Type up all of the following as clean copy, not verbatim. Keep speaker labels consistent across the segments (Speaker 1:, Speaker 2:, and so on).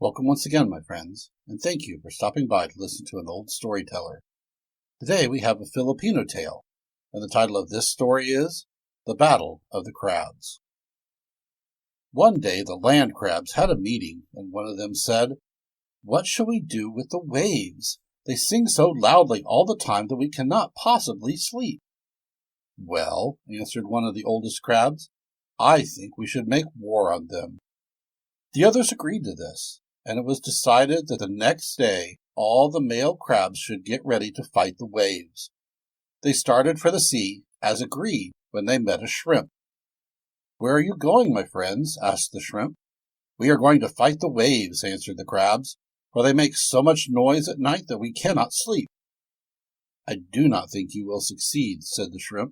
Speaker 1: Welcome once again, my friends, and thank you for stopping by to listen to an old storyteller. Today we have a Filipino tale, and the title of this story is The Battle of the Crabs. One day the land crabs had a meeting, and one of them said, "What shall we do with the waves? They sing so loudly all the time that we cannot possibly sleep." "Well," answered one of the oldest crabs, "I think we should make war on them." The others agreed to this, and it was decided that the next day all the male crabs should get ready to fight the waves. They started for the sea, as agreed, when they met a shrimp. "Where are you going, my friends?" asked the shrimp. "We are going to fight the waves," answered the crabs, "for they make so much noise at night that we cannot sleep." "I do not think you will succeed," said the shrimp,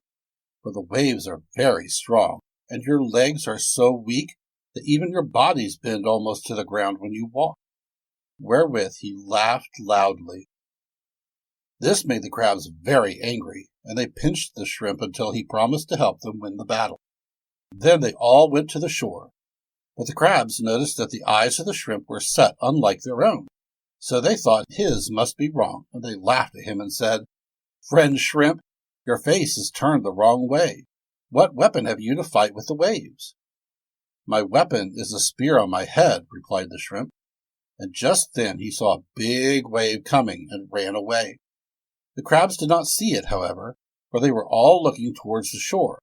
Speaker 1: "for the waves are very strong, and your legs are so weak that even your bodies bend almost to the ground when you walk." Wherewith he laughed loudly. This made the crabs very angry, and they pinched the shrimp until he promised to help them win the battle. Then they all went to the shore, but the crabs noticed that the eyes of the shrimp were set unlike their own, so they thought his must be wrong, and they laughed at him and said, "Friend Shrimp, your face is turned the wrong way. What weapon have you to fight with the waves?" "My weapon is a spear on my head," replied the shrimp, and just then he saw a big wave coming and ran away. The crabs did not see it, however, for they were all looking towards the shore,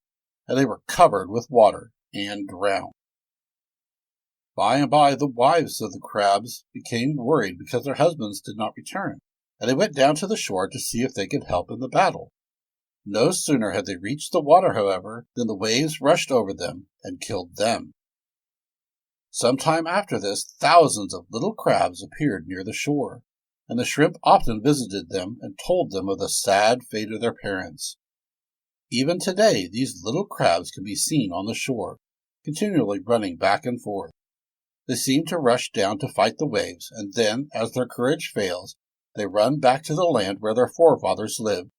Speaker 1: and they were covered with water and drowned. By and by the wives of the crabs became worried because their husbands did not return, and they went down to the shore to see if they could help in the battle. No sooner had they reached the water, however, than the waves rushed over them and killed them. Some time after this, thousands of little crabs appeared near the shore, and the shrimp often visited them and told them of the sad fate of their parents. Even today, these little crabs can be seen on the shore, continually running back and forth. They seem to rush down to fight the waves, and then, as their courage fails, they run back to the land where their forefathers lived.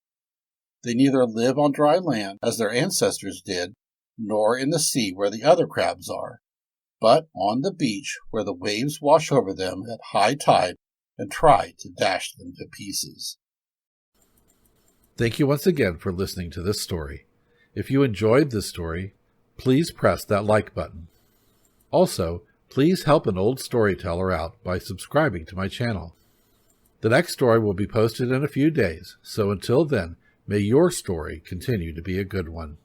Speaker 1: They neither live on dry land, as their ancestors did, nor in the sea where the other crabs are, but on the beach where the waves wash over them at high tide and try to dash them to pieces.
Speaker 2: Thank you once again for listening to this story. If you enjoyed this story, please press that like button. Also, please help an old storyteller out by subscribing to my channel. The next story will be posted in a few days, so until then, may your story continue to be a good one.